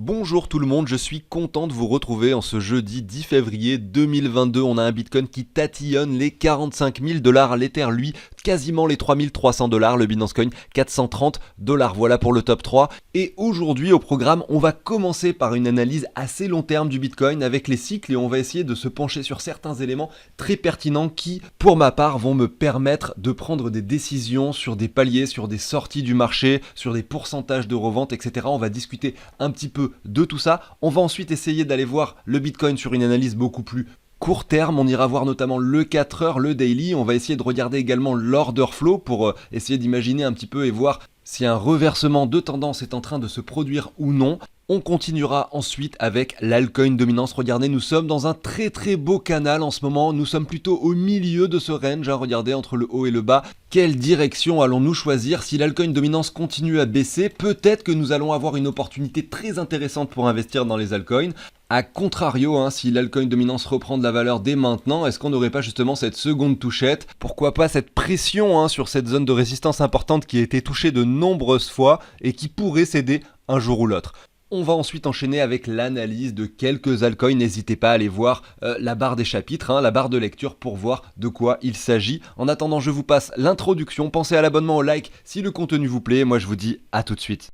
Bonjour tout le monde, je suis content de vous retrouver en ce jeudi 10 février 2022. On a un Bitcoin qui tatillonne les 45 000 $, l'Ether lui quasiment les 3 300 $, le Binance Coin 430 $. Voilà pour le top 3. Et aujourd'hui au programme, on va commencer par une analyse assez long terme du Bitcoin avec les cycles et on va essayer de se pencher sur certains éléments très pertinents qui, pour ma part, vont me permettre de prendre des décisions sur des paliers, sur des sorties du marché, sur des pourcentages de revente, etc. On va discuter un petit peu de tout ça. On va ensuite essayer d'aller voir le Bitcoin sur une analyse beaucoup plus court terme. On ira voir notamment le 4 heures, le daily. On va essayer de regarder également l'order flow pour essayer d'imaginer un petit peu et voir si un reversement de tendance est en train de se produire ou non. On continuera ensuite avec l'altcoin dominance. Regardez, nous sommes dans un très beau canal en ce moment. Nous sommes plutôt au milieu de ce range. Regardez, entre le haut et le bas. Quelle direction allons-nous choisir? Si l'altcoin dominance continue à baisser, peut-être que nous allons avoir une opportunité très intéressante pour investir dans les altcoins. A contrario, si l'altcoin dominance reprend de la valeur dès maintenant, est-ce qu'on n'aurait pas justement cette seconde touchette? Pourquoi pas cette pression sur cette zone de résistance importante qui a été touchée de nombreuses fois et qui pourrait céder un jour ou l'autre? On va ensuite enchaîner avec l'analyse de quelques altcoins. N'hésitez pas à aller voir la barre des chapitres, la barre de lecture pour voir de quoi il s'agit. En attendant, je vous passe l'introduction. Pensez à l'abonnement, au like si le contenu vous plaît. Moi, je vous dis à tout de suite.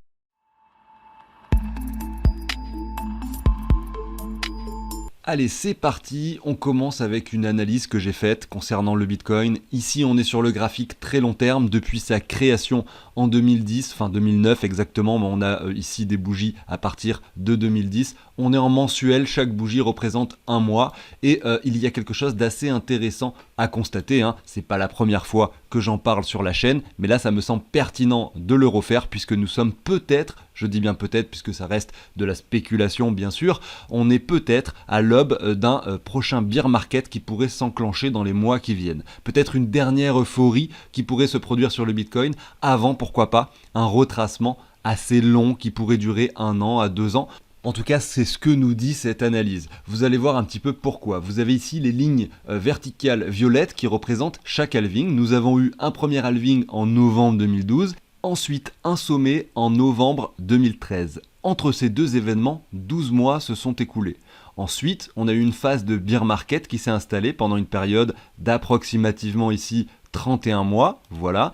Allez, c'est parti, on commence avec une analyse que j'ai faite concernant le Bitcoin. Ici, on est sur le graphique très long terme depuis sa création en 2010, fin 2009 exactement, mais on a ici des bougies à partir de 2010. On est en mensuel, chaque bougie représente un mois et il y a quelque chose d'assez intéressant à constater. C'est pas la première fois que j'en parle sur la chaîne, mais là ça me semble pertinent de le refaire puisque nous sommes peut-être, je dis bien peut-être puisque ça reste de la spéculation bien sûr, on est peut-être à l'aube d'un prochain bear market qui pourrait s'enclencher dans les mois qui viennent. Peut-être une dernière euphorie qui pourrait se produire sur le Bitcoin avant, pourquoi pas, un retracement assez long qui pourrait durer 1 an à 2 ans. En tout cas, c'est ce que nous dit cette analyse. Vous allez voir un petit peu pourquoi. Vous avez ici les lignes verticales violettes qui représentent chaque halving. Nous avons eu un premier halving en novembre 2012, ensuite un sommet en novembre 2013. Entre ces deux événements, 12 mois se sont écoulés. Ensuite, on a eu une phase de bear market qui s'est installée pendant une période d'approximativement ici 31 mois, voilà,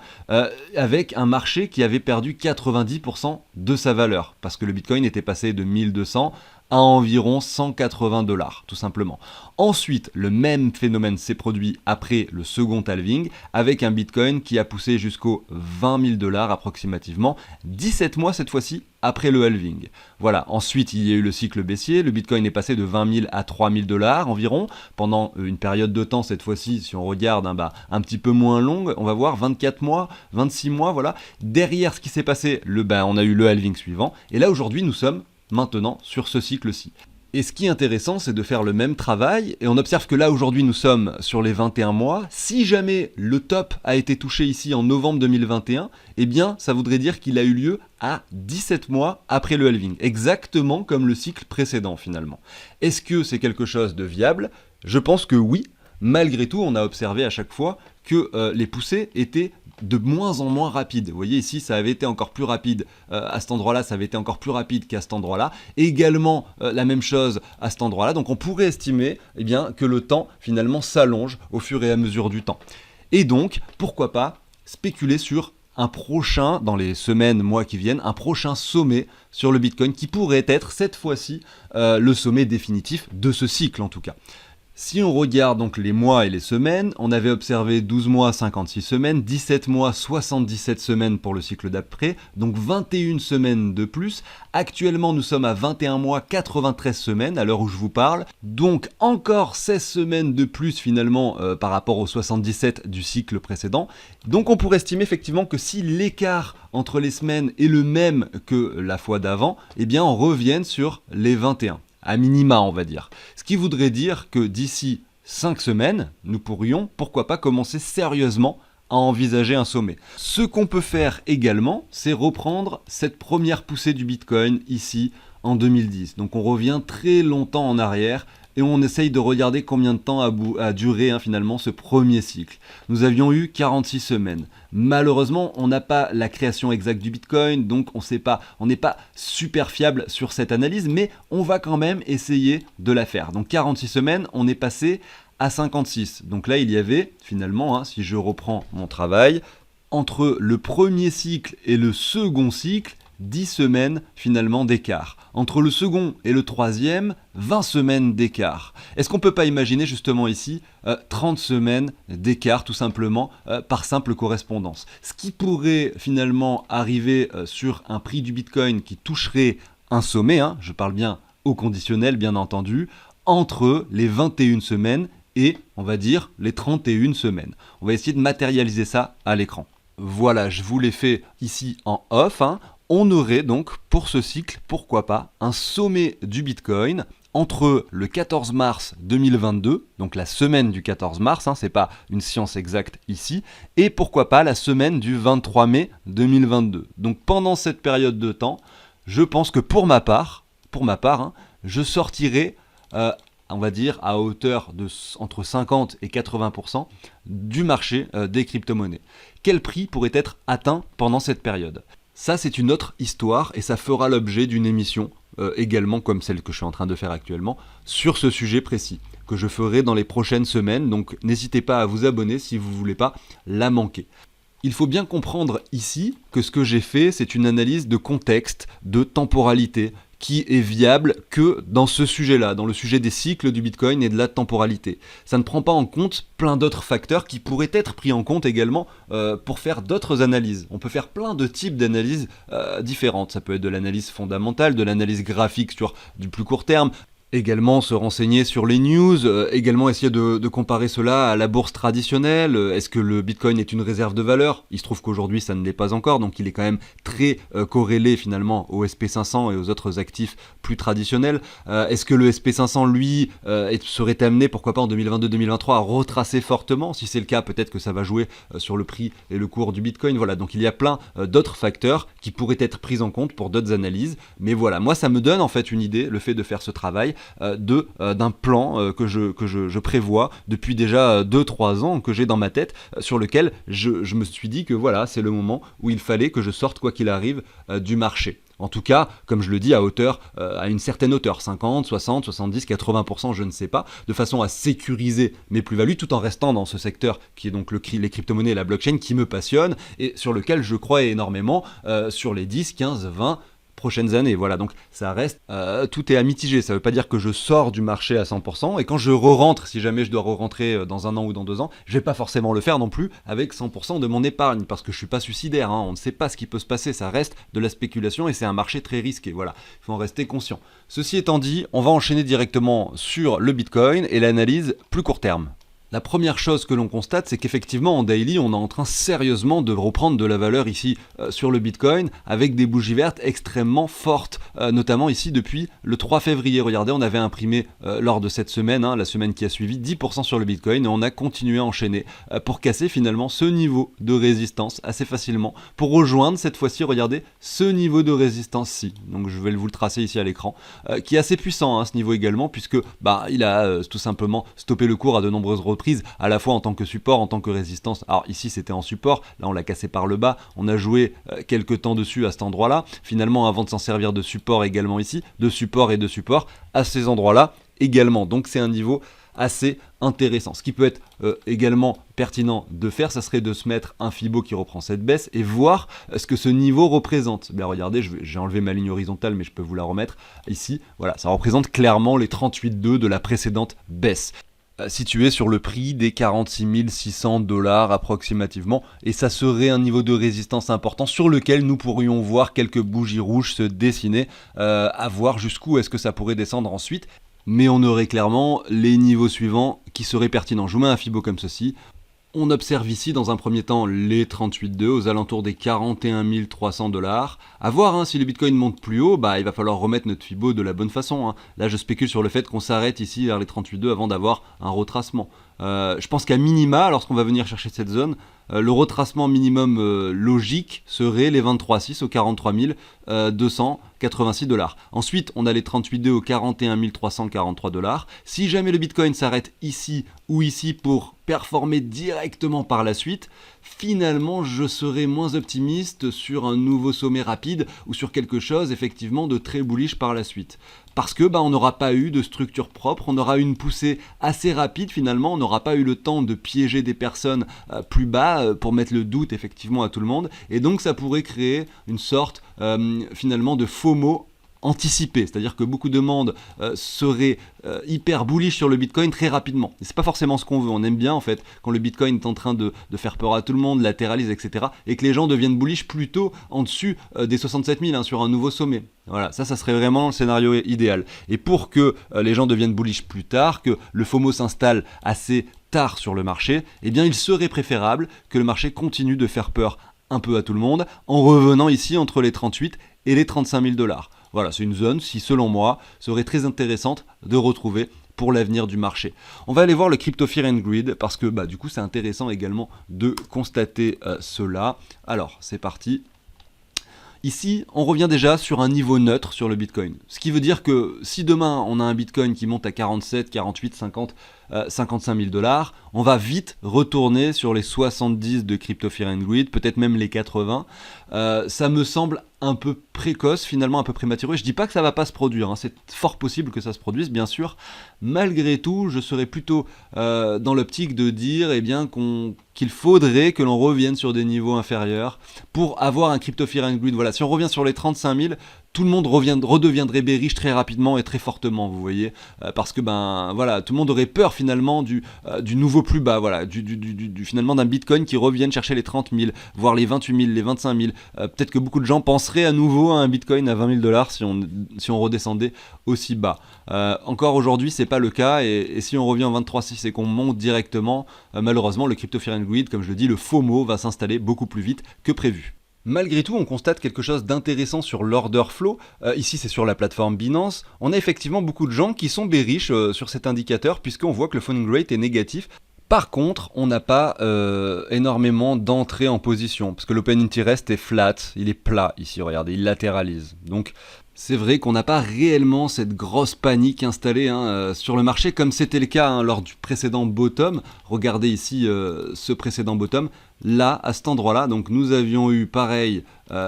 avec un marché qui avait perdu 90% de sa valeur, parce que le Bitcoin était passé de 1200 à environ 180 $, tout simplement. Ensuite, le même phénomène s'est produit après le second halving, avec un Bitcoin qui a poussé jusqu'aux 20 000 $ approximativement, 17 mois cette fois-ci après le halving. Voilà, ensuite il y a eu le cycle baissier, le Bitcoin est passé de 20 000 à 3 000 $ environ, pendant une période de temps cette fois-ci, si on regarde un petit peu moins longue, on va voir 24 mois, 26 mois, voilà. Derrière ce qui s'est passé, on a eu le halving suivant, et là aujourd'hui nous sommes maintenant sur ce cycle-ci. Et ce qui est intéressant, c'est de faire le même travail, et on observe que là aujourd'hui nous sommes sur les 21 mois. Si jamais le top a été touché ici en novembre 2021, eh bien ça voudrait dire qu'il a eu lieu à 17 mois après le halving, exactement comme le cycle précédent finalement. Est-ce que c'est quelque chose de viable? Je pense que oui. Malgré tout, on a observé à chaque fois que les poussées étaient de moins en moins rapide. Vous voyez ici, ça avait été encore plus rapide à cet endroit-là, ça avait été encore plus rapide qu'à cet endroit-là. Également la même chose à cet endroit-là. Donc on pourrait estimer que le temps finalement s'allonge au fur et à mesure du temps. Et donc, pourquoi pas spéculer sur un prochain, dans les semaines, mois qui viennent, un prochain sommet sur le Bitcoin qui pourrait être cette fois-ci le sommet définitif de ce cycle en tout cas. Si on regarde donc les mois et les semaines, on avait observé 12 mois 56 semaines, 17 mois 77 semaines pour le cycle d'après, donc 21 semaines de plus. Actuellement nous sommes à 21 mois 93 semaines à l'heure où je vous parle, donc encore 16 semaines de plus finalement par rapport aux 77 du cycle précédent. Donc on pourrait estimer effectivement que si l'écart entre les semaines est le même que la fois d'avant, eh bien on revienne sur les 21. À minima on va dire. Ce qui voudrait dire que d'ici 5 semaines, nous pourrions, pourquoi pas, commencer sérieusement à envisager un sommet. Ce qu'on peut faire également, c'est reprendre cette première poussée du Bitcoin ici en 2010. Donc on revient très longtemps en arrière et on essaye de regarder combien de temps a duré finalement ce premier cycle. Nous avions eu 46 semaines. Malheureusement, on n'a pas la création exacte du Bitcoin, donc on n'est pas super fiable sur cette analyse, mais on va quand même essayer de la faire. Donc 46 semaines, on est passé à 56. Donc là, il y avait finalement, si je reprends mon travail, entre le premier cycle et le second cycle, 10 semaines finalement d'écart. Entre le second et le troisième, 20 semaines d'écart. Est-ce qu'on ne peut pas imaginer justement ici 30 semaines d'écart tout simplement par simple correspondance? Ce qui pourrait finalement arriver sur un prix du Bitcoin qui toucherait un sommet, je parle bien au conditionnel bien entendu, entre les 21 semaines et on va dire les 31 semaines. On va essayer de matérialiser ça à l'écran. Voilà, je vous l'ai fait ici en off. On aurait donc pour ce cycle, pourquoi pas, un sommet du Bitcoin entre le 14 mars 2022, donc la semaine du 14 mars, c'est pas une science exacte ici, et pourquoi pas la semaine du 23 mai 2022. Donc pendant cette période de temps, je pense que pour ma part, je sortirai on va dire à hauteur de entre 50 et 80% du marché des crypto-monnaies. Quel prix pourrait être atteint pendant cette période? Ça, c'est une autre histoire et ça fera l'objet d'une émission également comme celle que je suis en train de faire actuellement sur ce sujet précis que je ferai dans les prochaines semaines. Donc n'hésitez pas à vous abonner si vous ne voulez pas la manquer. Il faut bien comprendre ici que ce que j'ai fait, c'est une analyse de contexte, de temporalité, qui est viable que dans ce sujet-là, dans le sujet des cycles du Bitcoin et de la temporalité. Ça ne prend pas en compte plein d'autres facteurs qui pourraient être pris en compte également pour faire d'autres analyses. On peut faire plein de types d'analyses différentes. Ça peut être de l'analyse fondamentale, de l'analyse graphique sur du plus court terme, également se renseigner sur les news, également essayer de comparer cela à la bourse traditionnelle. Est-ce que le Bitcoin est une réserve de valeur? Il se trouve qu'aujourd'hui ça ne l'est pas encore, donc il est quand même très corrélé finalement au SP500 et aux autres actifs plus traditionnels. Est-ce que le SP500 lui serait amené, pourquoi pas en 2022-2023, à retracer fortement? Si c'est le cas, peut-être que ça va jouer sur le prix et le cours du Bitcoin. Voilà, donc il y a plein d'autres facteurs qui pourraient être pris en compte pour d'autres analyses. Mais voilà, moi ça me donne en fait une idée, le fait de faire ce travail, d'un plan que je prévois depuis déjà 2-3 ans, que j'ai dans ma tête, sur lequel je me suis dit que voilà, c'est le moment où il fallait que je sorte quoi qu'il arrive du marché. En tout cas, comme je le dis, à une certaine hauteur, 50, 60, 70, 80%, je ne sais pas, de façon à sécuriser mes plus-values tout en restant dans ce secteur qui est donc les crypto-monnaies et la blockchain qui me passionne et sur lequel je crois énormément sur les 10, 15, 20 prochaines années. Voilà, donc ça reste, tout est à mitiger. Ça ne veut pas dire que je sors du marché à 100%, et quand je re-rentre, si jamais je dois re-rentrer dans 1 an ou dans 2 ans, je vais pas forcément le faire non plus avec 100% de mon épargne, parce que je suis pas suicidaire, on ne sait pas ce qui peut se passer, ça reste de la spéculation et c'est un marché très risqué, voilà, il faut en rester conscient. Ceci étant dit, on va enchaîner directement sur le Bitcoin et l'analyse plus court terme. La première chose que l'on constate, c'est qu'effectivement en daily, on est en train sérieusement de reprendre de la valeur ici sur le Bitcoin avec des bougies vertes extrêmement fortes, notamment ici depuis le 3 février. Regardez, on avait imprimé lors de cette semaine, la semaine qui a suivi, 10% sur le Bitcoin et on a continué à enchaîner pour casser finalement ce niveau de résistance assez facilement pour rejoindre cette fois-ci, regardez, ce niveau de résistance-ci. Donc je vais vous le tracer ici à l'écran, qui est assez puissant ce niveau également puisque il a tout simplement stoppé le cours à de nombreuses reprises, à la fois en tant que support, en tant que résistance. Alors ici c'était en support, là on l'a cassé par le bas, on a joué quelques temps dessus à cet endroit là, finalement avant de s'en servir de support également ici, de support et de support à ces endroits là également, donc c'est un niveau assez intéressant. Ce qui peut être également pertinent de faire, ça serait de se mettre un Fibo qui reprend cette baisse et voir ce que ce niveau représente. Bien regardez, j'ai enlevé ma ligne horizontale mais je peux vous la remettre ici, voilà, ça représente clairement les 38,2 de la précédente baisse, situé sur le prix des 46 600 $ approximativement, et ça serait un niveau de résistance important sur lequel nous pourrions voir quelques bougies rouges se dessiner, à voir jusqu'où est-ce que ça pourrait descendre ensuite, mais on aurait clairement les niveaux suivants qui seraient pertinents. Je vous mets un Fibo comme ceci. On observe ici dans un premier temps les 38,2 aux alentours des 41 300 $. À voir si le Bitcoin monte plus haut, il va falloir remettre notre Fibo de la bonne façon. Là je spécule sur le fait qu'on s'arrête ici vers les 38,2 avant d'avoir un retracement. Je pense qu'à minima, lorsqu'on va venir chercher cette zone, le retracement minimum logique serait les 23,6 aux 43 286 $. Ensuite, on a les 38,2 aux 41 343 $. Si jamais le Bitcoin s'arrête ici ou ici pour performer directement par la suite, finalement, je serais moins optimiste sur un nouveau sommet rapide ou sur quelque chose effectivement de très bullish par la suite. Parce que on n'aura pas eu de structure propre, on aura eu une poussée assez rapide finalement, on n'aura pas eu le temps de piéger des personnes plus bas pour mettre le doute effectivement à tout le monde, et donc ça pourrait créer une sorte finalement de FOMO anticipé, c'est-à-dire que beaucoup de monde serait hyper bullish sur le Bitcoin très rapidement. Et c'est pas forcément ce qu'on veut, on aime bien en fait quand le Bitcoin est en train de faire peur à tout le monde, latéralise, etc. et que les gens deviennent bullish plutôt en dessus des 67 000 sur un nouveau sommet. Voilà, ça serait vraiment le scénario idéal. Et pour que les gens deviennent bullish plus tard, que le FOMO s'installe assez tard sur le marché, eh bien il serait préférable que le marché continue de faire peur un peu à tout le monde en revenant ici entre les 38 et les 35 000 $. Voilà, c'est une zone qui, selon moi, serait très intéressante de retrouver pour l'avenir du marché. On va aller voir le Crypto Fear and Greed parce que du coup, c'est intéressant également de constater cela. Alors, c'est parti. Ici, on revient déjà sur un niveau neutre sur le Bitcoin. Ce qui veut dire que si demain, on a un Bitcoin qui monte à 47, 48, 50, 55 000 $, on va vite retourner sur les 70 de Crypto Fear and Greed, peut-être même les 80. Ça me semble un peu précoce, finalement un peu prématuré. Je dis pas que ça va pas se produire, c'est fort possible que ça se produise, bien sûr. Malgré tout, je serais plutôt dans l'optique de dire qu'il faudrait que l'on revienne sur des niveaux inférieurs pour avoir un Crypto Fear and Greed. Voilà, si on revient sur les 35 000, tout le monde redeviendrait bearish très rapidement et très fortement, vous voyez, parce que voilà, tout le monde aurait peur finalement du nouveau plus bas, voilà, finalement d'un Bitcoin qui revienne chercher les 30 000, voire les 28 000, les 25 000. Peut-être que beaucoup de gens penseraient à nouveau à un Bitcoin à 20 000 $ si on redescendait aussi bas. Encore aujourd'hui, c'est pas le cas, et si on revient en 23,6 et qu'on monte directement, malheureusement, le Crypto Fear and Greed, comme je le dis, le FOMO va s'installer beaucoup plus vite que prévu. Malgré tout, on constate quelque chose d'intéressant sur l'order flow. Ici, c'est sur la plateforme Binance. On a effectivement beaucoup de gens qui sont bearish sur cet indicateur puisqu'on voit que le funding rate est négatif. Par contre, on n'a pas énormément d'entrée en position parce que l'open interest est flat, il est plat ici, regardez, il latéralise. Donc, c'est vrai qu'on n'a pas réellement cette grosse panique installée sur le marché comme c'était le cas lors du précédent bottom. Regardez ici ce précédent bottom. Là, à cet endroit-là, donc nous avions eu pareil,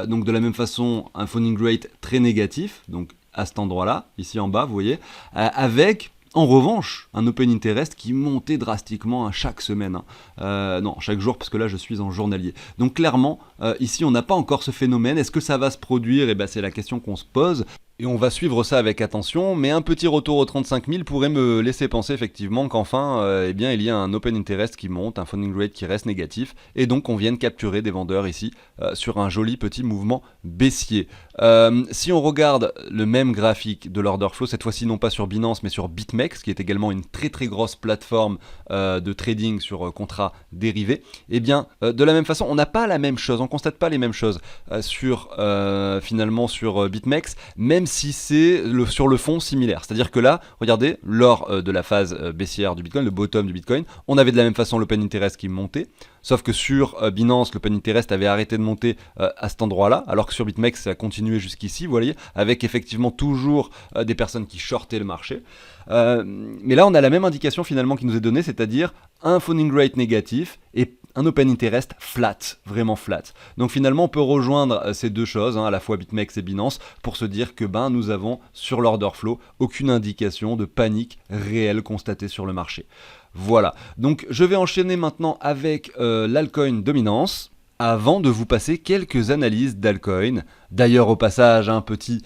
donc de la même façon, un funding rate très négatif, donc à cet endroit-là, ici en bas, vous voyez, avec en revanche un open interest qui montait drastiquement à chaque semaine, non, chaque jour, parce que là je suis en journalier. Donc clairement, ici on n'a pas encore ce phénomène. Est-ce que ça va se produire? C'est la question qu'on se pose. Et on va suivre ça avec attention, mais un petit retour aux 35 000 pourrait me laisser penser effectivement qu'enfin, il y a un open interest qui monte, un funding rate qui reste négatif, et donc on vient capturer des vendeurs ici sur un joli petit mouvement baissier. Si on regarde le même graphique de l'order flow, cette fois-ci non pas sur Binance, mais sur BitMEX, qui est également une très très grosse plateforme de trading sur contrats dérivés, de la même façon, on n'a pas la même chose, on constate pas les mêmes choses finalement sur BitMEX, même si c'est sur le fond similaire. C'est-à-dire que là, regardez, lors de la phase baissière du Bitcoin, le bottom du Bitcoin, on avait de la même façon l'open interest qui montait, sauf que sur Binance, l'open interest avait arrêté de monter à cet endroit-là, alors que sur BitMEX, ça a continué jusqu'ici, vous voyez, avec effectivement toujours des personnes qui shortaient le marché. Mais là, on a la même indication finalement qui nous est donnée, c'est-à-dire un funding rate négatif et un open interest flat, vraiment flat. Donc finalement, on peut rejoindre ces deux choses, à la fois BitMEX et Binance, pour se dire que nous avons sur l'order flow aucune indication de panique réelle constatée sur le marché. Voilà, donc je vais enchaîner maintenant avec l'altcoin dominance, avant de vous passer quelques analyses d'altcoin. D'ailleurs, au passage, un petit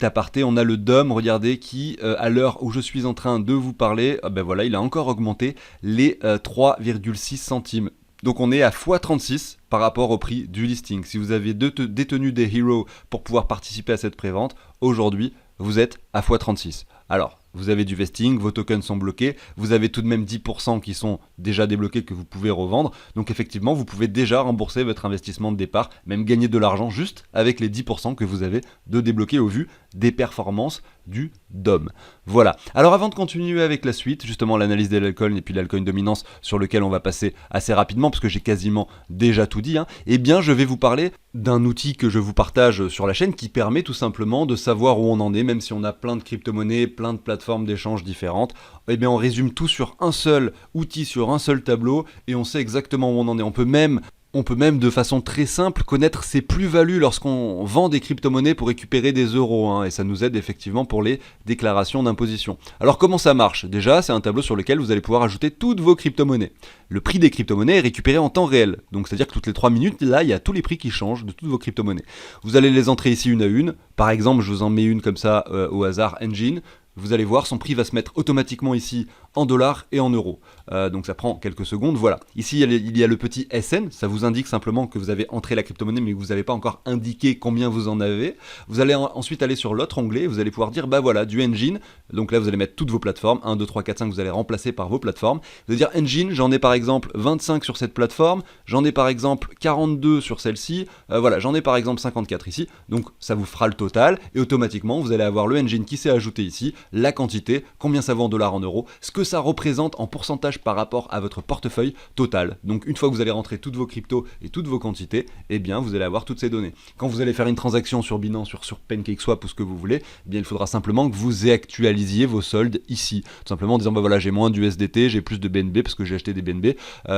aparté, on a le DOM, regardez, qui, à l'heure où je suis en train de vous parler, voilà, il a encore augmenté les 3,6 centimes. Donc on est à x36 par rapport au prix du listing. Si vous avez détenu des Heroes pour pouvoir participer à cette prévente, aujourd'hui, vous êtes à x36. Alors, vous avez du vesting, vos tokens sont bloqués, vous avez tout de même 10% qui sont déjà débloqués que vous pouvez revendre. Donc effectivement, vous pouvez déjà rembourser votre investissement de départ, même gagner de l'argent juste avec les 10% que vous avez de débloqués au vu des performances du DOM. Voilà. Alors avant de continuer avec la suite, justement l'analyse des altcoins et puis l'altcoin dominance sur lequel on va passer assez rapidement parce que j'ai quasiment déjà tout dit, eh bien je vais vous parler d'un outil que je vous partage sur la chaîne qui permet tout simplement de savoir où on en est, même si on a plein de crypto-monnaies, plein de plateformes d'échange différentes. Eh bien on résume tout sur un seul outil, sur un seul tableau et on sait exactement où on en est. On peut même de façon très simple connaître ses plus-values lorsqu'on vend des crypto-monnaies pour récupérer des euros, et ça nous aide effectivement pour les déclarations d'imposition. Alors comment ça marche? Déjà, c'est un tableau sur lequel vous allez pouvoir ajouter toutes vos crypto-monnaies. Le prix des crypto-monnaies est récupéré en temps réel, donc c'est-à-dire que toutes les 3 minutes, là, il y a tous les prix qui changent de toutes vos crypto-monnaies. Vous allez les entrer ici une à une, par exemple, je vous en mets une comme ça au hasard, Engine. Vous allez voir, son prix va se mettre automatiquement ici en dollars et en euros. Donc ça prend quelques secondes, voilà. Ici, il y a le petit SN, ça vous indique simplement que vous avez entré la crypto-monnaie, mais que vous n'avez pas encore indiqué combien vous en avez. Vous allez ensuite aller sur l'autre onglet, vous allez pouvoir dire, bah voilà, du Engine. Donc là, vous allez mettre toutes vos plateformes, 1, 2, 3, 4, 5, vous allez remplacer par vos plateformes. Vous allez dire Engine, j'en ai par exemple 25 sur cette plateforme, j'en ai par exemple 42 sur celle-ci, voilà, j'en ai par exemple 54 ici. Donc ça vous fera le total, et automatiquement, vous allez avoir le Engine qui s'est ajouté ici, la quantité, combien ça vaut en dollars, en euros, ce que ça représente en pourcentage par rapport à votre portefeuille total. Donc une fois que vous allez rentrer toutes vos cryptos et toutes vos quantités, eh bien vous allez avoir toutes ces données. Quand vous allez faire une transaction sur Binance, sur PancakeSwap ou ce que vous voulez, eh bien il faudra simplement que vous actualisiez vos soldes ici. Tout simplement en disant bah voilà, j'ai moins d'USDT, j'ai plus de BNB parce que j'ai acheté des BNB,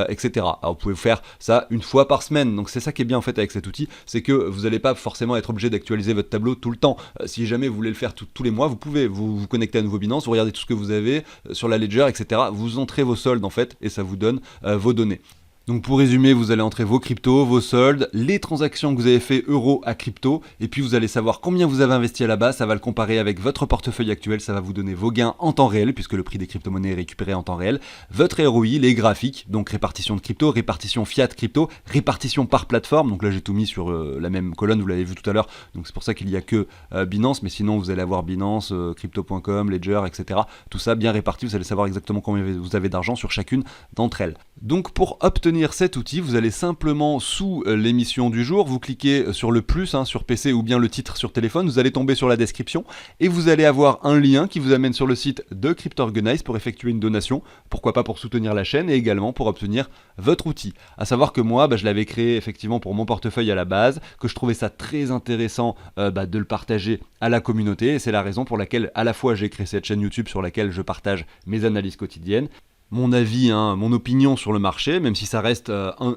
etc. Alors vous pouvez faire ça une fois par semaine. Donc c'est ça qui est bien en fait avec cet outil, c'est que vous n'allez pas forcément être obligé d'actualiser votre tableau tout le temps. Si jamais vous voulez le faire tous les mois, vous pouvez vous connecter à nouveau Binance, vous regardez tout ce que vous avez sur la Ledger, etc. Vous entrez vos soldes en fait et ça vous donne vos données. Donc pour résumer, vous allez entrer vos cryptos, vos soldes, les transactions que vous avez fait euro à crypto, et puis vous allez savoir combien vous avez investi à la base, ça va le comparer avec votre portefeuille actuel, ça va vous donner vos gains en temps réel, puisque le prix des crypto-monnaies est récupéré en temps réel, votre ROI, les graphiques, donc répartition de crypto, répartition fiat crypto, répartition par plateforme, donc là j'ai tout mis sur la même colonne, vous l'avez vu tout à l'heure, donc c'est pour ça qu'il n'y a que Binance, mais sinon vous allez avoir Binance, crypto.com, Ledger, etc. Tout ça bien réparti, vous allez savoir exactement combien vous avez d'argent sur chacune d'entre elles. Donc pour obtenir cet outil, vous allez simplement sous l'émission du jour, vous cliquez sur le plus sur PC ou bien le titre sur téléphone, vous allez tomber sur la description et vous allez avoir un lien qui vous amène sur le site de CryptOrganize pour effectuer une donation, pourquoi pas pour soutenir la chaîne et également pour obtenir votre outil. À savoir que moi, je l'avais créé effectivement pour mon portefeuille à la base, que je trouvais ça très intéressant de le partager à la communauté et c'est la raison pour laquelle à la fois j'ai créé cette chaîne YouTube sur laquelle je partage mes analyses quotidiennes, mon avis, mon opinion sur le marché, même si ça reste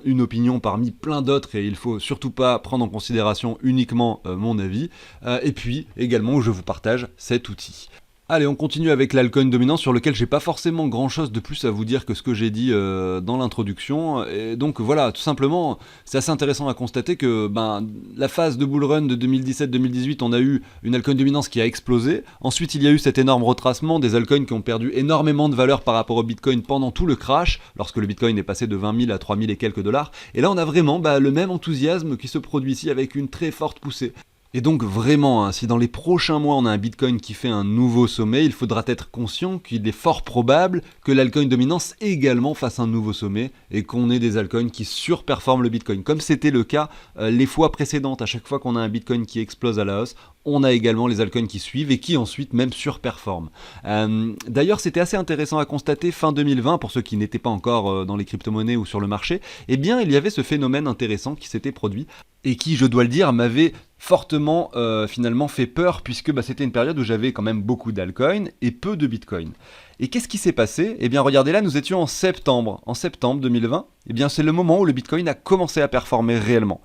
une opinion parmi plein d'autres et il faut surtout pas prendre en considération uniquement mon avis, et puis également où je vous partage cet outil. Allez, on continue avec l'altcoin dominant sur lequel j'ai pas forcément grand chose de plus à vous dire que ce que j'ai dit dans l'introduction. Et donc voilà, tout simplement, c'est assez intéressant à constater que la phase de bull run de 2017-2018, on a eu une altcoin dominance qui a explosé. Ensuite, il y a eu cet énorme retracement des altcoins qui ont perdu énormément de valeur par rapport au Bitcoin pendant tout le crash, lorsque le Bitcoin est passé de 20 000 à 3 000 et quelques dollars. Et là, on a vraiment le même enthousiasme qui se produit ici avec une très forte poussée. Et donc vraiment, si dans les prochains mois on a un Bitcoin qui fait un nouveau sommet, il faudra être conscient qu'il est fort probable que l'altcoin dominance également fasse un nouveau sommet et qu'on ait des altcoins qui surperforment le Bitcoin. Comme c'était le cas les fois précédentes, à chaque fois qu'on a un Bitcoin qui explose à la hausse, on a également les altcoins qui suivent et qui ensuite même surperforment. D'ailleurs, c'était assez intéressant à constater fin 2020, pour ceux qui n'étaient pas encore dans les crypto-monnaies ou sur le marché, eh bien il y avait ce phénomène intéressant qui s'était produit et qui, je dois le dire, m'avait fortement finalement fait peur puisque c'était une période où j'avais quand même beaucoup d'altcoins et peu de Bitcoin. Et qu'est-ce qui s'est passé? Eh bien regardez là, nous étions en septembre 2020, eh bien c'est le moment où le Bitcoin a commencé à performer réellement.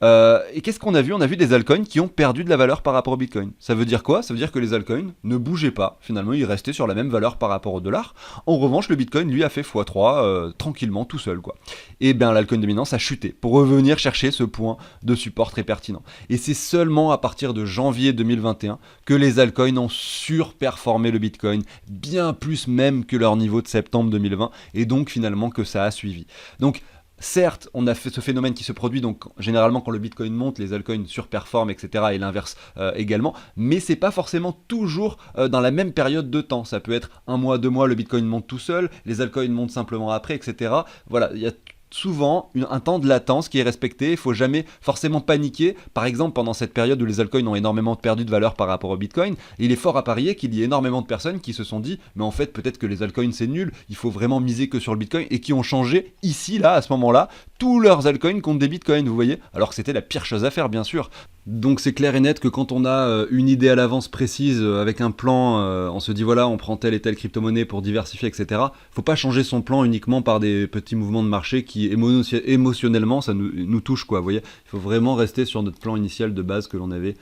Et qu'est-ce qu'on a vu? On a vu des altcoins qui ont perdu de la valeur par rapport au Bitcoin. Ça veut dire quoi? Ça veut dire que les altcoins ne bougeaient pas. Finalement, ils restaient sur la même valeur par rapport au dollar. En revanche, le Bitcoin, lui, a fait x3 tranquillement, tout seul, quoi. Et bien, l'altcoin dominance a chuté pour revenir chercher ce point de support très pertinent. Et c'est seulement à partir de janvier 2021 que les altcoins ont surperformé le Bitcoin, bien plus même que leur niveau de septembre 2020, et donc finalement que ça a suivi. Donc, certes, on a fait ce phénomène qui se produit, donc généralement quand le Bitcoin monte, les altcoins surperforment, etc. et l'inverse également, mais c'est pas forcément toujours dans la même période de temps. Ça peut être un mois, 2 mois, le Bitcoin monte tout seul, les altcoins montent simplement après, etc. Voilà, il y a souvent un temps de latence qui est respecté, il ne faut jamais forcément paniquer. Par exemple, pendant cette période où les altcoins ont énormément perdu de valeur par rapport au Bitcoin, il est fort à parier qu'il y ait énormément de personnes qui se sont dit mais en fait peut-être que les altcoins c'est nul, il faut vraiment miser que sur le Bitcoin, et qui ont changé ici, là, à ce moment-là, tous leurs altcoins contre des Bitcoins, vous voyez, alors que c'était la pire chose à faire bien sûr. Donc c'est clair et net que quand on a une idée à l'avance précise, avec un plan, on se dit voilà, on prend telle et telle crypto-monnaie pour diversifier, etc. Faut pas changer son plan uniquement par des petits mouvements de marché qui émotionnellement ça nous touche, quoi, vous voyez. Il faut vraiment rester sur notre plan initial de base que l'on avait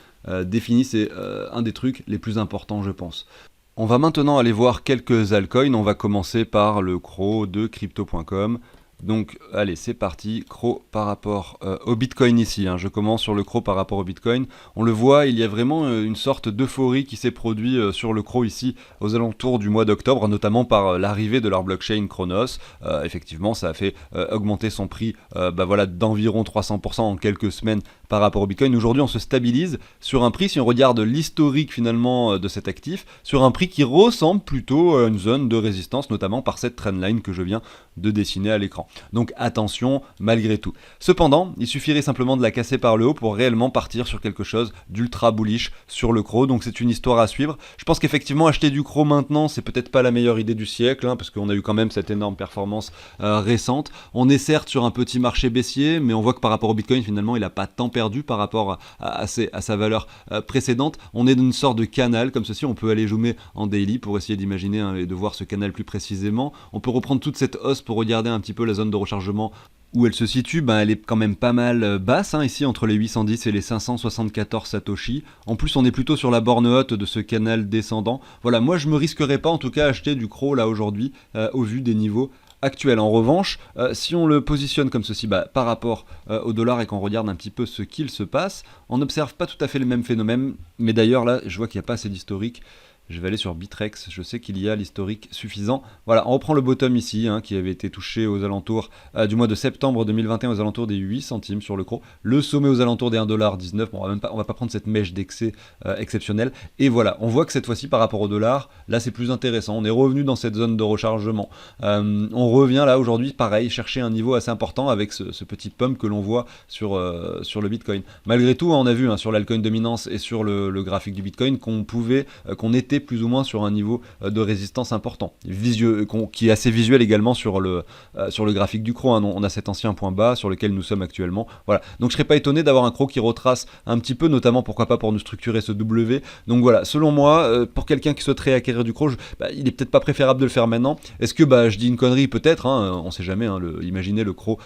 défini, c'est un des trucs les plus importants, je pense. On va maintenant aller voir quelques altcoins, on va commencer par le CRO de crypto.com. Donc allez, c'est parti, CRO par rapport au Bitcoin ici, hein. Je commence sur le CRO par rapport au Bitcoin. On le voit, il y a vraiment une sorte d'euphorie qui s'est produite sur le CRO ici aux alentours du mois d'octobre, notamment par l'arrivée de leur blockchain Chronos. Effectivement, ça a fait augmenter son prix voilà, d'environ 300% en quelques semaines par rapport au Bitcoin. Aujourd'hui, on se stabilise sur un prix, si on regarde l'historique finalement de cet actif, sur un prix qui ressemble plutôt à une zone de résistance, notamment par cette trendline que je viens de dessiner à l'écran. Donc attention malgré tout. Cependant, il suffirait simplement de la casser par le haut pour réellement partir sur quelque chose d'ultra bullish sur le CRO. Donc c'est une histoire à suivre. Je pense qu'effectivement acheter du CRO maintenant, c'est peut-être pas la meilleure idée du siècle, hein, parce qu'on a eu quand même cette énorme performance récente. On est certes sur un petit marché baissier, mais on voit que par rapport au Bitcoin, finalement, il n'a pas tant perdu par rapport à sa valeur précédente. On est dans une sorte de canal comme ceci. On peut aller zoomer en daily pour essayer d'imaginer et de voir ce canal plus précisément. On peut reprendre toute cette hausse pour regarder un petit peu la zone de rechargement où elle se situe. Elle est quand même pas mal basse, hein, ici entre les 810 et les 574 Satoshi. En plus on est plutôt sur la borne haute de ce canal descendant. Voilà, moi je me risquerais pas en tout cas à acheter du CRO là aujourd'hui au vu des niveaux actuels. En revanche, si on le positionne comme ceci par rapport au dollar et qu'on regarde un petit peu ce qu'il se passe, on n'observe pas tout à fait le même phénomène, mais d'ailleurs là je vois qu'il n'y a pas assez d'historique. Je vais aller sur Bitrex, je sais qu'il y a l'historique suffisant. Voilà, on reprend le bottom ici, hein, qui avait été touché aux alentours du mois de septembre 2021, aux alentours des 8 centimes sur le CRO. Le sommet aux alentours des 1,19$. Bon, on va pas prendre cette mèche d'excès exceptionnelle. Et voilà, on voit que cette fois-ci, par rapport au dollar, là c'est plus intéressant. On est revenu dans cette zone de rechargement. On revient là aujourd'hui, pareil, chercher un niveau assez important avec ce petit pump que l'on voit sur le Bitcoin. Malgré tout, on a vu sur l'altcoin dominance et sur le graphique du Bitcoin qu'on était plus ou moins sur un niveau de résistance important, qui est assez visuel également sur le graphique du CRO, hein. On a cet ancien point bas sur lequel nous sommes actuellement. Voilà. Donc je serais pas étonné d'avoir un CRO qui retrace un petit peu, notamment pourquoi pas pour nous structurer ce W. Donc voilà, selon moi, pour quelqu'un qui souhaiterait acquérir du CRO, il est peut-être pas préférable de le faire maintenant. Est-ce que je dis une connerie peut-être, hein, on sait jamais, hein, imaginez le CRO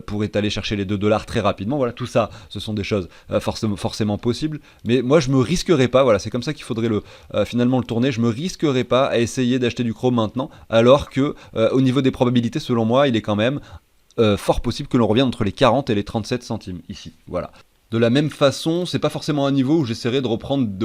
pourrait aller chercher les $2 très rapidement. Voilà, tout ça, ce sont des choses forcément possibles, mais moi je me risquerais pas. Voilà, c'est comme ça qu'il faudrait finalement le tourner. Je me risquerais pas à essayer d'acheter du CRO maintenant, alors que au niveau des probabilités, selon moi, il est quand même fort possible que l'on revienne entre les 40 et les 37 centimes ici. Voilà. De la même façon, c'est pas forcément un niveau où j'essaierai de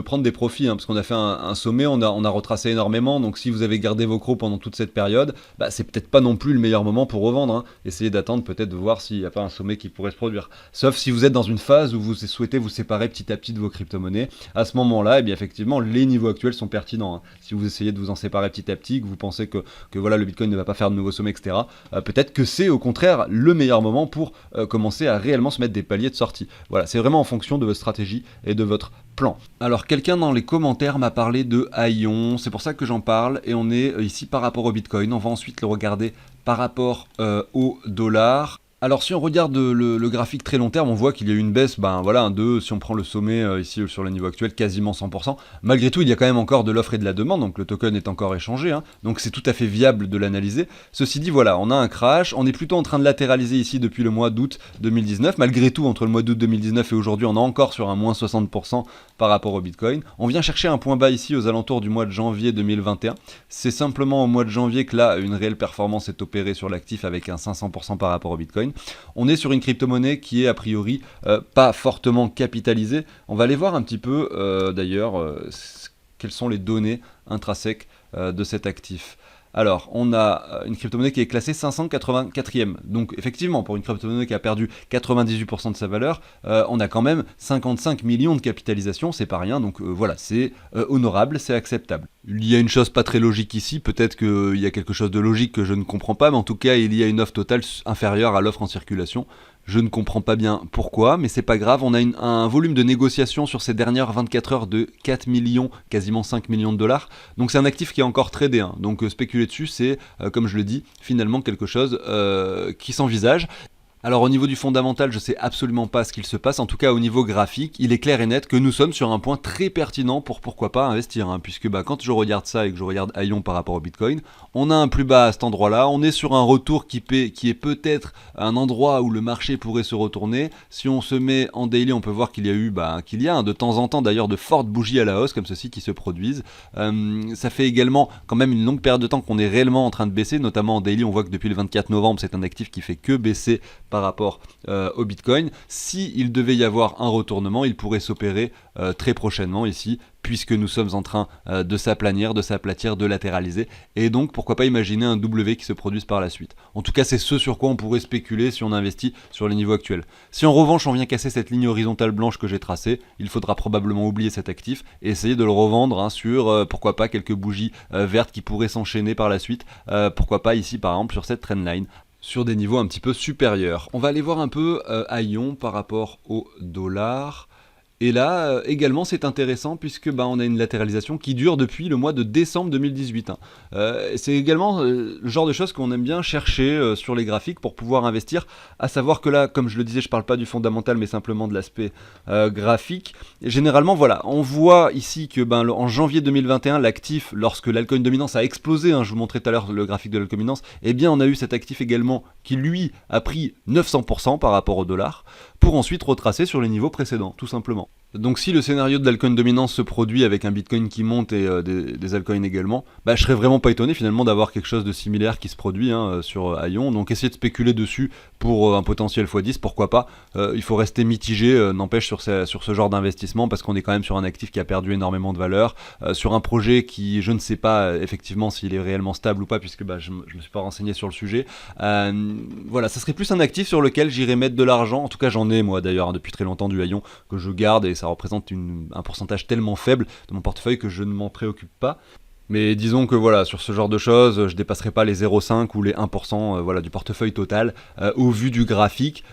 prendre des profits, hein, parce qu'on a fait un sommet, on a retracé énormément, donc si vous avez gardé vos CRO pendant toute cette période, c'est peut-être pas non plus le meilleur moment pour revendre, hein. Essayez d'attendre peut-être de voir s'il n'y a pas un sommet qui pourrait se produire. Sauf si vous êtes dans une phase où vous souhaitez vous séparer petit à petit de vos crypto-monnaies, à ce moment-là, effectivement, les niveaux actuels sont pertinents, hein. Si vous essayez de vous en séparer petit à petit, que vous pensez que voilà, le Bitcoin ne va pas faire de nouveaux sommets, etc., peut-être que c'est au contraire le meilleur moment pour commencer à réellement se mettre des paliers de sortie. Voilà, c'est vraiment en fonction de votre stratégie et de votre plan. Alors quelqu'un dans les commentaires m'a parlé de Aion, c'est pour ça que j'en parle, et on est ici par rapport au Bitcoin. On va ensuite le regarder par rapport au dollar. Alors si on regarde le graphique très long terme, on voit qu'il y a eu une baisse, si on prend le sommet ici sur le niveau actuel, quasiment 100%. Malgré tout, il y a quand même encore de l'offre et de la demande, donc le token est encore échangé, hein, donc c'est tout à fait viable de l'analyser. Ceci dit, voilà, on a un crash, on est plutôt en train de latéraliser ici depuis le mois d'août 2019. Malgré tout, entre le mois d'août 2019 et aujourd'hui, on est encore sur un moins 60% par rapport au Bitcoin. On vient chercher un point bas ici aux alentours du mois de janvier 2021. C'est simplement au mois de janvier que là, une réelle performance est opérée sur l'actif avec un 500% par rapport au Bitcoin. On est sur une crypto-monnaie qui est a priori pas fortement capitalisée. On va aller voir un petit peu d'ailleurs quelles sont les données intrinsèques de cet actif. Alors, on a une crypto-monnaie qui est classée 584e. Donc, effectivement, pour une crypto-monnaie qui a perdu 98% de sa valeur, on a quand même 55 millions de capitalisation, c'est pas rien. Donc, voilà, c'est honorable, c'est acceptable. Il y a une chose pas très logique ici, peut-être qu'il y a quelque chose de logique que je ne comprends pas, mais en tout cas, il y a une offre totale inférieure à l'offre en circulation. Je ne comprends pas bien pourquoi, mais c'est pas grave. On a un volume de négociation sur ces dernières 24 heures de 4 millions, quasiment 5 millions de dollars. Donc c'est un actif qui est encore tradé. Hein. Donc spéculer dessus, c'est, comme je le dis, finalement quelque chose qui s'envisage. Alors au niveau du fondamental, je sais absolument pas ce qu'il se passe, en tout cas au niveau graphique, il est clair et net que nous sommes sur un point très pertinent pour pourquoi pas investir, hein, puisque quand je regarde ça et que je regarde Aion par rapport au Bitcoin, on a un plus bas à cet endroit-là, on est sur un retour qui est peut-être un endroit où le marché pourrait se retourner. Si on se met en daily, on peut voir qu'il y a de temps en temps d'ailleurs de fortes bougies à la hausse comme ceci qui se produisent. Ça fait également quand même une longue période de temps qu'on est réellement en train de baisser, notamment en daily, on voit que depuis le 24 novembre, c'est un actif qui fait que baisser par rapport au Bitcoin. S'il devait y avoir un retournement, il pourrait s'opérer très prochainement ici, puisque nous sommes en train de s'aplanir, de s'aplatir, de latéraliser, et donc pourquoi pas imaginer un W qui se produise par la suite. En tout cas, c'est ce sur quoi on pourrait spéculer si on investit sur les niveaux actuels. Si en revanche on vient casser cette ligne horizontale blanche que j'ai tracée, il faudra probablement oublier cet actif et essayer de le revendre sur pourquoi pas quelques bougies vertes qui pourraient s'enchaîner par la suite, pourquoi pas ici par exemple sur cette trendline, sur des niveaux un petit peu supérieurs. On va aller voir un peu Aion par rapport au dollar. Et là, également, c'est intéressant puisque on a une latéralisation qui dure depuis le mois de décembre 2018. Hein. C'est également le genre de choses qu'on aime bien chercher sur les graphiques pour pouvoir investir, à savoir que là, comme je le disais, je ne parle pas du fondamental, mais simplement de l'aspect graphique. Et généralement, voilà, on voit ici que en janvier 2021, l'actif, lorsque l'altcoin dominance a explosé, hein, je vous montrais tout à l'heure le graphique de l'altcoin dominance, eh bien on a eu cet actif également qui, lui, a pris 900% par rapport au dollar, pour ensuite retracer sur les niveaux précédents, tout simplement. Donc si le scénario de l'altcoin dominance se produit avec un Bitcoin qui monte et des altcoins également, je serais vraiment pas étonné finalement d'avoir quelque chose de similaire qui se produit sur Aion. Donc essayer de spéculer dessus pour un potentiel x10, pourquoi pas. Il faut rester mitigé, n'empêche sur ce genre d'investissement, parce qu'on est quand même sur un actif qui a perdu énormément de valeur, sur un projet qui, je ne sais pas effectivement s'il est réellement stable ou pas, puisque je me suis pas renseigné sur le sujet. Voilà, ça serait plus un actif sur lequel j'irais mettre de l'argent. En tout cas j'en ai moi d'ailleurs depuis très longtemps du Aion que je garde, et ça représente un pourcentage tellement faible de mon portefeuille que je ne m'en préoccupe pas. Mais disons que voilà, sur ce genre de choses, je dépasserai pas les 0,5 ou les 1% voilà, du portefeuille total au vu du graphique,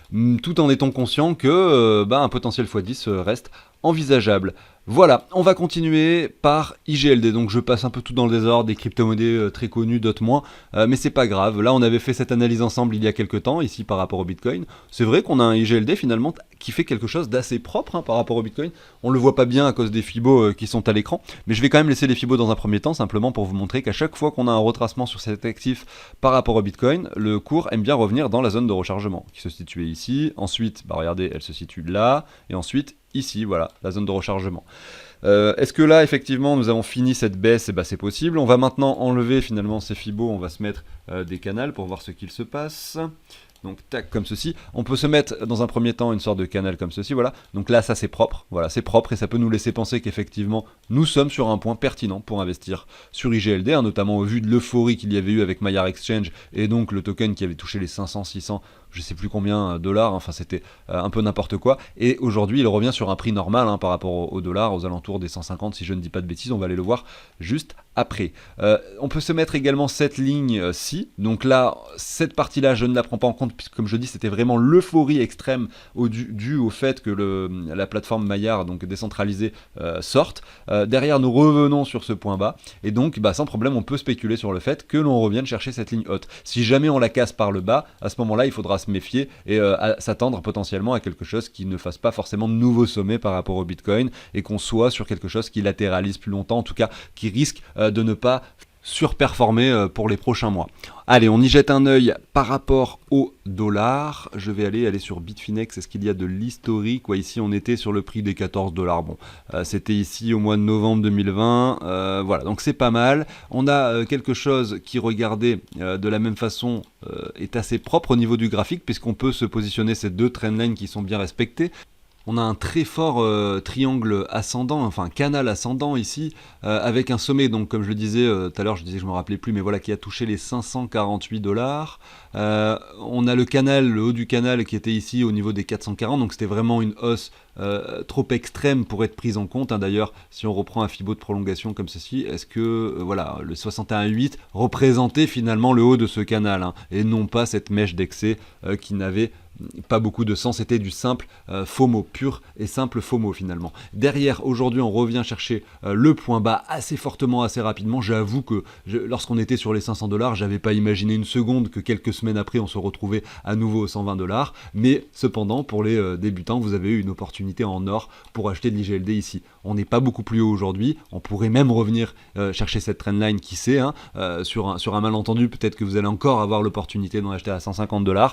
tout en étant conscient que un potentiel x10 reste envisageable. Voilà, on va continuer par IGLD, donc je passe un peu tout dans le désordre, des crypto-monnaies très connues, d'autres moins, mais c'est pas grave. Là on avait fait cette analyse ensemble il y a quelques temps, ici par rapport au Bitcoin. C'est vrai qu'on a un IGLD finalement qui fait quelque chose d'assez propre par rapport au Bitcoin. On le voit pas bien à cause des Fibos qui sont à l'écran, mais je vais quand même laisser les Fibos dans un premier temps, simplement pour vous montrer qu'à chaque fois qu'on a un retracement sur cet actif par rapport au Bitcoin, le cours aime bien revenir dans la zone de rechargement, qui se situait ici, ensuite, regardez, elle se situe là, et ensuite ici, voilà, la zone de rechargement. Est-ce que là, effectivement, nous avons fini cette baisse? C'est possible. On va maintenant enlever finalement ces Fibos, on va se mettre des canals pour voir ce qu'il se passe. Donc tac, comme ceci. On peut se mettre dans un premier temps une sorte de canal comme ceci, voilà. Donc là, ça c'est propre, voilà, c'est propre et ça peut nous laisser penser qu'effectivement, nous sommes sur un point pertinent pour investir sur IGLD, notamment au vu de l'euphorie qu'il y avait eu avec Maillard Exchange et donc le token qui avait touché les 500, 600, je sais plus combien dollars, enfin c'était un peu n'importe quoi. Et aujourd'hui, il revient sur un prix normal par rapport au dollar, aux alentours des 150, si je ne dis pas de bêtises, on va aller le voir juste après. On peut se mettre également cette ligne-ci, donc là, cette partie-là, je ne la prends pas en compte, puisque comme je dis, c'était vraiment l'euphorie extrême due au fait que la plateforme Maillard, donc décentralisée, sorte. Derrière, nous revenons sur ce point bas, et donc sans problème, on peut spéculer sur le fait que l'on revienne chercher cette ligne haute. Si jamais on la casse par le bas, à ce moment-là, il faudra se méfier et s'attendre potentiellement à quelque chose qui ne fasse pas forcément de nouveaux sommets par rapport au Bitcoin, et qu'on soit sur quelque chose qui latéralise plus longtemps, en tout cas qui risque de ne pas surperformer pour les prochains mois. Allez, on y jette un œil par rapport au dollar. Je vais aller sur Bitfinex. Est-ce qu'il y a de l'historique? Ici, on était sur le prix des 14 $. Bon, c'était ici au mois de novembre 2020. Voilà, donc c'est pas mal. On a quelque chose qui, regardez, de la même façon, est assez propre au niveau du graphique, puisqu'on peut se positionner ces deux trendlines qui sont bien respectées. On a un très fort triangle ascendant, enfin canal ascendant ici, avec un sommet, donc comme je le disais tout à l'heure, je disais que je me rappelais plus, mais voilà, qui a touché les 548 $. On a le canal, le haut du canal qui était ici au niveau des 440, donc c'était vraiment une hausse trop extrême pour être prise en compte. D'ailleurs, si on reprend un Fibo de prolongation comme ceci, est-ce que voilà, le 61,8 représentait finalement le haut de ce canal, et non pas cette mèche d'excès qui n'avait pas beaucoup de sens, c'était du simple FOMO, pur et simple FOMO finalement. Derrière, aujourd'hui, on revient chercher le point bas assez fortement, assez rapidement. J'avoue que lorsqu'on était sur les 500 $, j'avais pas imaginé une seconde que quelques semaines après, on se retrouvait à nouveau aux 120 $. Mais cependant, pour les débutants, vous avez eu une opportunité en or pour acheter de l'IGLD ici. On n'est pas beaucoup plus haut aujourd'hui. On pourrait même revenir chercher cette trendline, qui sait, sur un malentendu, peut-être que vous allez encore avoir l'opportunité d'en acheter à 150 $.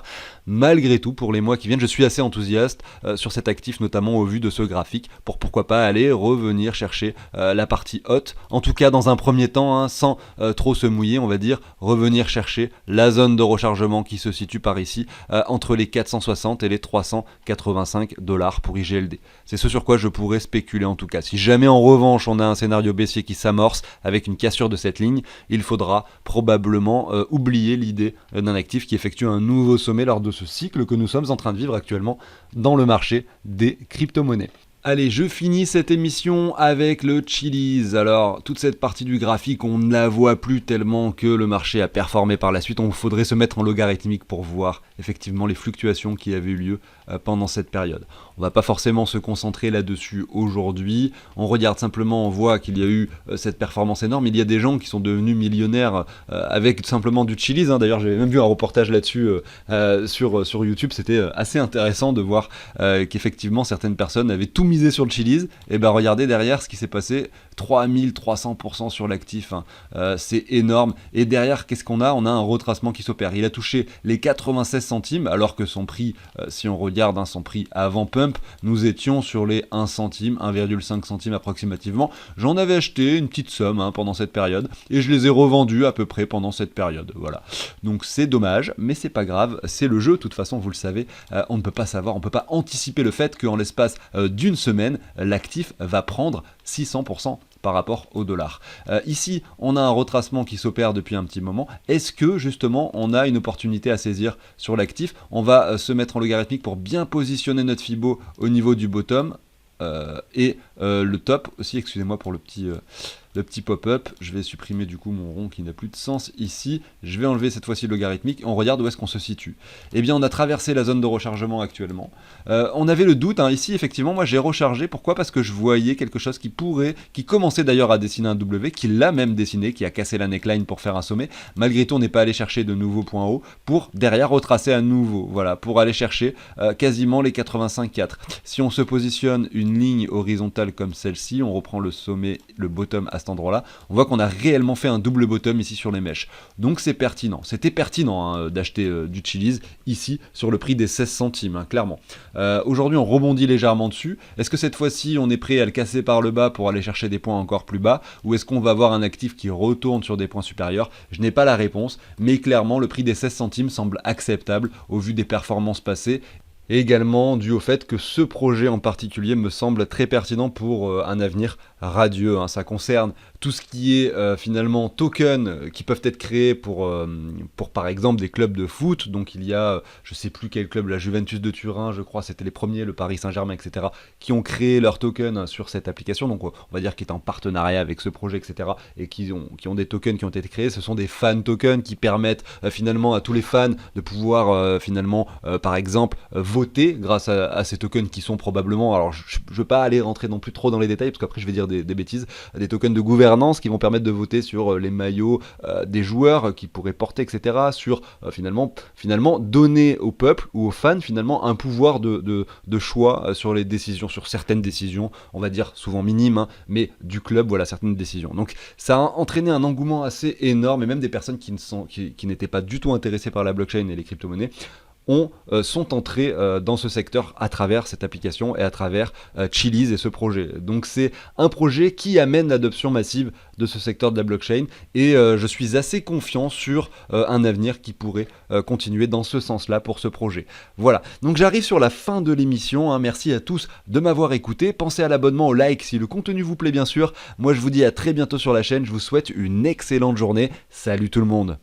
Malgré tout, pour les mois qui viennent, je suis assez enthousiaste sur cet actif, notamment au vu de ce graphique, pour pourquoi pas aller revenir chercher la partie haute, en tout cas dans un premier temps, sans trop se mouiller, on va dire, revenir chercher la zone de rechargement qui se situe par ici, entre les 460 et les 385 $ pour IGLD. C'est ce sur quoi je pourrais spéculer en tout cas. Si jamais en revanche on a un scénario baissier qui s'amorce avec une cassure de cette ligne, il faudra probablement oublier l'idée d'un actif qui effectue un nouveau sommet lors de ce cycle que nous sommes en train de vivre actuellement dans le marché des crypto-monnaies. Allez, je finis cette émission avec le Chiliz. Alors, toute cette partie du graphique, on ne la voit plus tellement que le marché a performé par la suite. Il faudrait se mettre en logarithmique pour voir effectivement les fluctuations qui avaient eu lieu pendant cette période. On va pas forcément se concentrer là-dessus aujourd'hui. On regarde simplement, on voit qu'il y a eu cette performance énorme. Il y a des gens qui sont devenus millionnaires avec simplement du Chiliz. D'ailleurs, j'avais même vu un reportage là-dessus sur YouTube. C'était assez intéressant de voir qu'effectivement certaines personnes avaient tout misé sur le Chiliz. Et ben regardez derrière ce qui s'est passé, 3300% sur l'actif. C'est énorme. Et derrière, qu'est-ce qu'on a ? On a un retracement qui s'opère. Il a touché les 96 centimes, alors que son prix, si on regarde son prix avant pump, nous étions sur les 1 centime, 1,5 centime approximativement. J'en avais acheté une petite somme pendant cette période, et je les ai revendus à peu près pendant cette période. Voilà. Donc c'est dommage, mais c'est pas grave, c'est le jeu. De toute façon, vous le savez, on ne peut pas savoir, on ne peut pas anticiper le fait qu'en l'espace d'une semaine, l'actif va prendre 600% par rapport au dollar. Ici, on a un retracement qui s'opère depuis un petit moment. Est-ce que justement, on a une opportunité à saisir sur l'actif ? On va se mettre en logarithmique pour bien positionner notre Fibo au niveau du bottom et le top aussi. Excusez-moi pour le petit pop-up, je vais supprimer du coup mon rond qui n'a plus de sens ici, je vais enlever cette fois-ci le logarithmique, on regarde où est-ce qu'on se situe. Eh bien on a traversé la zone de rechargement actuellement, on avait le doute, ici effectivement moi j'ai rechargé, pourquoi ? Parce que je voyais quelque chose qui commençait d'ailleurs à dessiner un W, qui l'a même dessiné, qui a cassé la neckline pour faire un sommet. Malgré tout on n'est pas allé chercher de nouveaux points hauts pour derrière retracer à nouveau, voilà, pour aller chercher quasiment les 85,4. Si on se positionne une ligne horizontale comme celle-ci, on reprend le sommet, le bottom à cet endroit-là, on voit qu'on a réellement fait un double bottom ici sur les mèches. Donc c'est pertinent. C'était pertinent d'acheter du Chiliz ici sur le prix des 16 centimes, clairement. Aujourd'hui, on rebondit légèrement dessus. Est-ce que cette fois-ci, on est prêt à le casser par le bas pour aller chercher des points encore plus bas, ou est-ce qu'on va avoir un actif qui retourne sur des points supérieurs ? Je n'ai pas la réponse, mais clairement, le prix des 16 centimes semble acceptable au vu des performances passées. Et également dû au fait que ce projet en particulier me semble très pertinent pour un avenir radieux. Ça concerne tout ce qui est finalement tokens qui peuvent être créés pour par exemple des clubs de foot. Donc il y a, je sais plus quel club, la Juventus de Turin, je crois, c'était les premiers, le Paris Saint-Germain, etc., qui ont créé leurs tokens sur cette application. Donc on va dire qu'ils est en partenariat avec ce projet, etc., et qui ont des tokens qui ont été créés. Ce sont des fan tokens qui permettent finalement à tous les fans de pouvoir par exemple voter grâce à ces tokens qui sont probablement, alors je ne veux pas aller rentrer non plus trop dans les détails parce qu'après je vais dire des bêtises, des tokens de gouvernance qui vont permettre de voter sur les maillots des joueurs qui pourraient porter, etc., sur finalement donner au peuple ou aux fans finalement un pouvoir de choix sur les décisions, sur certaines décisions, on va dire souvent minimes, mais du club, voilà, certaines décisions. Donc ça a entraîné un engouement assez énorme, et même des personnes qui n'étaient pas du tout intéressées par la blockchain et les crypto-monnaies sont entrés dans ce secteur à travers cette application et à travers Chiliz et ce projet. Donc c'est un projet qui amène l'adoption massive de ce secteur de la blockchain et je suis assez confiant sur un avenir qui pourrait continuer dans ce sens-là pour ce projet. Voilà, donc j'arrive sur la fin de l'émission, hein. Merci à tous de m'avoir écouté, pensez à l'abonnement, au like si le contenu vous plaît bien sûr. Moi je vous dis à très bientôt sur la chaîne, je vous souhaite une excellente journée, salut tout le monde.